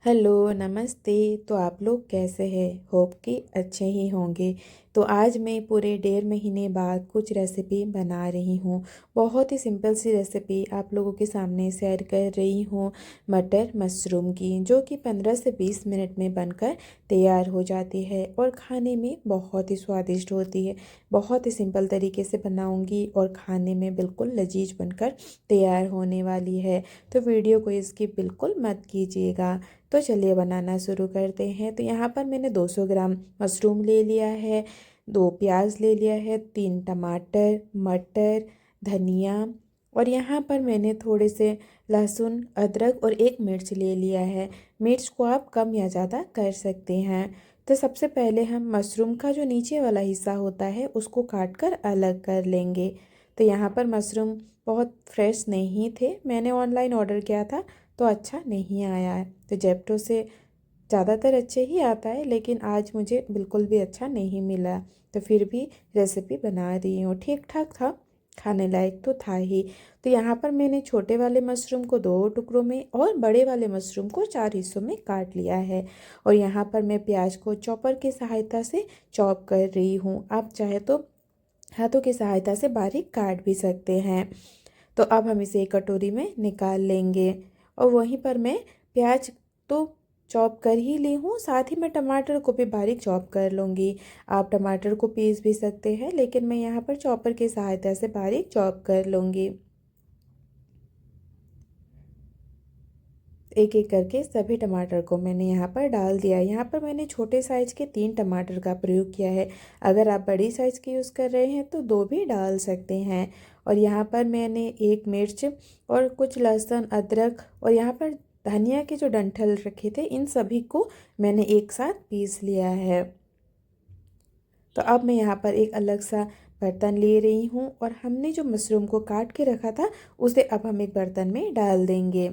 Hello, नमस्ते। तो आप लोग कैसे हैं? होप कि अच्छे ही होंगे। तो आज मैं पूरे 1.5 महीने बाद कुछ रेसिपी बना रही हूँ। बहुत ही सिंपल सी रेसिपी आप लोगों के सामने शेयर कर रही हूँ, मटर मशरूम की, जो कि 15 से 20 मिनट में बनकर तैयार हो जाती है और खाने में बहुत ही स्वादिष्ट होती है। बहुत ही सिंपल तरीके से बनाऊँगी और खाने में बिल्कुल लजीज बनकर तैयार होने वाली है। तो वीडियो को स्किप बिल्कुल मत कीजिएगा। तो चलिए बनाना शुरू करते हैं। तो यहाँ पर मैंने 200 ग्राम मशरूम ले लिया है, 2 प्याज ले लिया है, 3 टमाटर, मटर, धनिया और यहाँ पर मैंने थोड़े से लहसुन, अदरक और 1 मिर्च ले लिया है। मिर्च को आप कम या ज़्यादा कर सकते हैं। तो सबसे पहले हम मशरूम का जो नीचे वाला हिस्सा होता है उसको काट कर अलग कर लेंगे। तो यहाँ पर मशरूम बहुत फ्रेश नहीं थे, मैंने ऑनलाइन ऑर्डर किया था तो अच्छा नहीं आया है। तो जेप्टो से ज़्यादातर अच्छे ही आता है, लेकिन आज मुझे बिल्कुल भी अच्छा नहीं मिला। तो फिर भी रेसिपी बना रही हूँ, ठीक ठाक था, खाने लायक तो था ही। तो यहाँ पर मैंने छोटे वाले मशरूम को 2 टुकड़ों में और बड़े वाले मशरूम को 4 हिस्सों में काट लिया है। और यहाँ पर मैं प्याज को चॉपर की सहायता से चॉप कर रही हूँ। आप चाहे तो हाथों की सहायता से बारीक काट भी सकते हैं। तो अब हम इसे एक कटोरी में निकाल लेंगे। और वहीं पर मैं प्याज तो चॉप कर ही ली हूँ, साथ ही मैं टमाटर को भी बारीक चॉप कर लूँगी। आप टमाटर को पीस भी सकते हैं, लेकिन मैं यहाँ पर चॉपर की सहायता से बारीक चॉप कर लूँगी। एक एक करके सभी टमाटर को मैंने यहाँ पर डाल दिया। यहाँ पर मैंने छोटे साइज़ के 3 टमाटर का प्रयोग किया है। अगर आप बड़ी साइज़ के यूज़ कर रहे हैं तो 2 भी डाल सकते हैं। और यहाँ पर मैंने 1 मिर्च और कुछ लहसुन, अदरक और यहाँ पर धनिया के जो डंठल रखे थे, इन सभी को मैंने एक साथ पीस लिया है। तो अब मैं यहाँ पर एक अलग सा बर्तन ले रही हूँ और हमने जो मशरूम को काट के रखा था उसे अब हम एक बर्तन में डाल देंगे।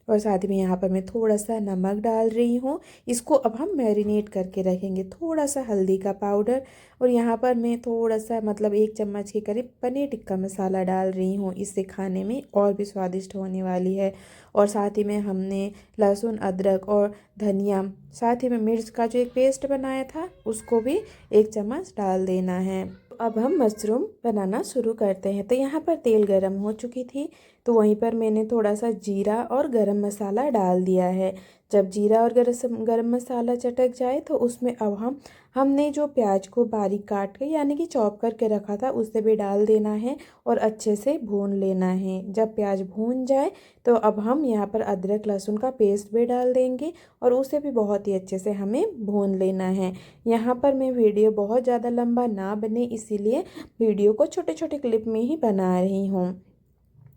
और साथ में यहाँ पर मैं थोड़ा सा नमक डाल रही हूँ। इसको अब हम मैरिनेट करके रखेंगे। थोड़ा सा हल्दी का पाउडर और यहाँ पर मैं थोड़ा सा मतलब 1 चम्मच के करीब पनीर टिक्का मसाला डाल रही हूँ। इससे खाने में और भी स्वादिष्ट होने वाली है। और साथ ही में हमने लहसुन, अदरक और धनिया, साथ ही में मिर्च का जो एक पेस्ट बनाया था उसको भी 1 चम्मच डाल देना है। अब हम मशरूम बनाना शुरू करते हैं। तो यहाँ पर तेल गरम हो चुकी थी, तो वहीं पर मैंने थोड़ा सा जीरा और गरम मसाला डाल दिया है। जब जीरा और गरम मसाला चटक जाए तो उसमें अब हमने जो प्याज को बारीक काट के यानी कि चॉप करके रखा था उसे भी डाल देना है और अच्छे से भून लेना है। जब प्याज भून जाए तो अब हम यहाँ पर अदरक लहसुन का पेस्ट भी डाल देंगे और उसे भी बहुत ही अच्छे से हमें भून लेना है। यहाँ पर मैं वीडियो बहुत ज़्यादा लंबा ना बने इसीलिए वीडियो को छोटे छोटे क्लिप में ही बना रही हूँ।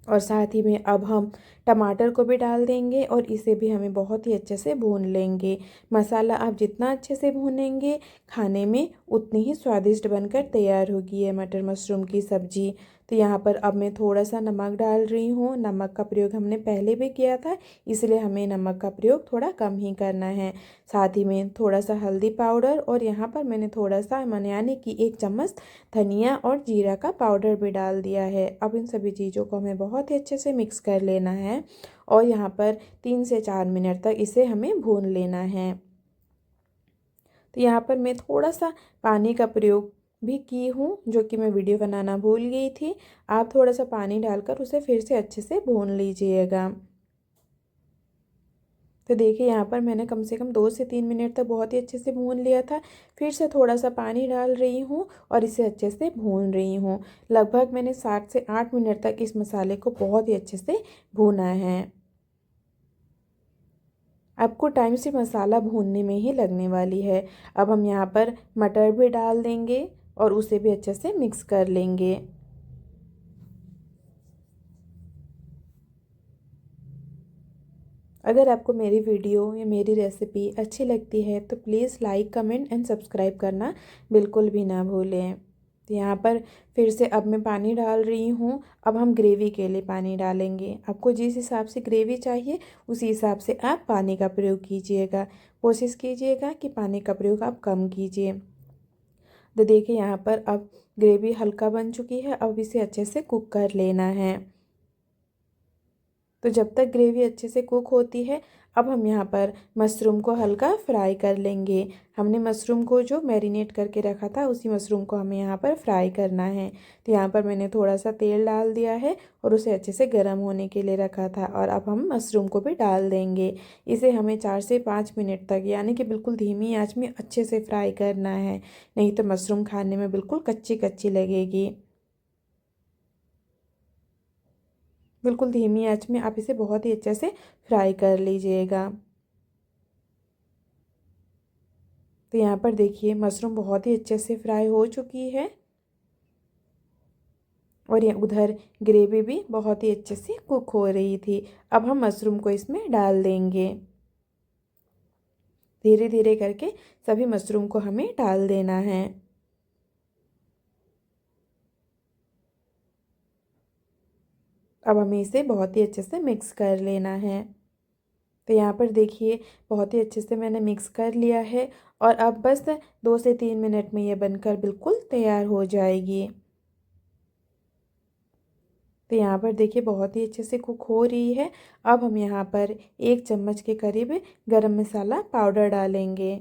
और साथ ही में अब हम टमाटर को भी डाल देंगे और इसे भी हमें बहुत ही अच्छे से भून लेंगे। मसाला आप जितना अच्छे से भूनेंगे खाने में उतनी ही स्वादिष्ट बनकर तैयार होगी ये मटर मशरूम की सब्ज़ी। तो यहाँ पर अब मैं थोड़ा सा नमक डाल रही हूँ। नमक का प्रयोग हमने पहले भी किया था, इसलिए हमें नमक का प्रयोग थोड़ा कम ही करना है। साथ ही में थोड़ा सा हल्दी पाउडर और यहाँ पर मैंने थोड़ा सा यानी कि 1 चम्मच धनिया और जीरा का पाउडर भी डाल दिया है। अब इन सभी चीज़ों को हमें बहुत ही अच्छे से मिक्स कर लेना है और यहाँ पर 3 से 4 मिनट तक इसे हमें भून लेना है। तो यहाँ पर मैं थोड़ा सा पानी का प्रयोग भी की हूँ, जो कि मैं वीडियो बनाना भूल गई थी। आप थोड़ा सा पानी डालकर उसे फिर से अच्छे से भून लीजिएगा। तो देखिए यहाँ पर मैंने कम से कम 2 से 3 मिनट तक बहुत ही अच्छे से भून लिया था। फिर से थोड़ा सा पानी डाल रही हूँ और इसे अच्छे से भून रही हूँ। लगभग मैंने 7 से 8 मिनट तक इस मसाले को बहुत ही अच्छे से भूना है। आपको टाइम से मसाला भूनने में ही लगने वाली है। अब हम यहाँ पर मटर भी डाल देंगे और उसे भी अच्छे से मिक्स कर लेंगे। अगर आपको मेरी वीडियो या मेरी रेसिपी अच्छी लगती है तो please like, comment and subscribe करना बिल्कुल भी ना भूलें। तो यहाँ पर फिर से अब मैं पानी डाल रही हूँ। अब हम ग्रेवी के लिए पानी डालेंगे। आपको जिस हिसाब से ग्रेवी चाहिए उसी हिसाब से आप पानी का प्रयोग कीजिएगा। कोशिश कीजिएगा कि पानी का प्रयोग आप कम कीजिए। तो देखिए यहाँ पर अब ग्रेवी हल्का बन चुकी है। अब इसे अच्छे से कुक कर लेना है। तो जब तक ग्रेवी अच्छे से कुक होती है, अब हम यहाँ पर मशरूम को हल्का फ्राई कर लेंगे। हमने मशरूम को जो मैरिनेट करके रखा था उसी मशरूम को हमें यहाँ पर फ्राई करना है। तो यहाँ पर मैंने थोड़ा सा तेल डाल दिया है और उसे अच्छे से गर्म होने के लिए रखा था, और अब हम मशरूम को भी डाल देंगे। इसे हमें 4 से 5 मिनट तक, यानी कि बिल्कुल धीमी आंच में अच्छे से फ्राई करना है, नहीं तो मशरूम खाने में बिल्कुल कच्ची कच्ची लगेगी। बिल्कुल धीमी आंच में आप इसे बहुत ही अच्छे से फ्राई कर लीजिएगा। तो यहाँ पर देखिए मशरूम बहुत ही अच्छे से फ्राई हो चुकी है, और ये उधर ग्रेवी भी बहुत ही अच्छे से कुक हो रही थी। अब हम मशरूम को इसमें डाल देंगे। धीरे धीरे करके सभी मशरूम को हमें डाल देना है। अब हमें इसे बहुत ही अच्छे से मिक्स कर लेना है। तो यहाँ पर देखिए बहुत ही अच्छे से मैंने मिक्स कर लिया है, और अब बस 2 से 3 मिनट में ये बनकर बिल्कुल तैयार हो जाएगी। तो यहाँ पर देखिए बहुत ही अच्छे से कुक हो रही है। अब हम यहाँ पर 1 चम्मच के करीब गरम मसाला पाउडर डालेंगे,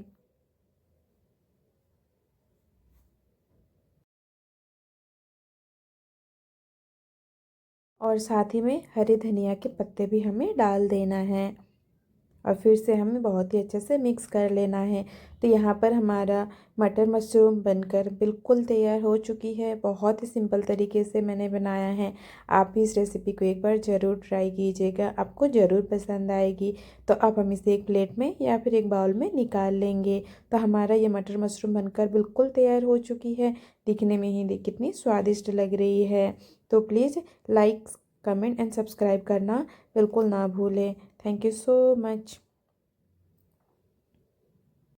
और साथ ही में हरे धनिया के पत्ते भी हमें डाल देना है, और फिर से हमें बहुत ही अच्छे से मिक्स कर लेना है। तो यहाँ पर हमारा मटर मशरूम बनकर बिल्कुल तैयार हो चुकी है। बहुत ही सिंपल तरीके से मैंने बनाया है। आप भी इस रेसिपी को एक बार ज़रूर ट्राई कीजिएगा, आपको ज़रूर पसंद आएगी। तो अब हम इसे एक प्लेट में या फिर एक बाउल में निकाल लेंगे। तो हमारा ये मटर मशरूम बनकर बिल्कुल तैयार हो चुकी है। दिखने में ही कितनी स्वादिष्ट लग रही है। तो please like, comment and subscribe करना बिल्कुल ना भूलें। Thank you so much.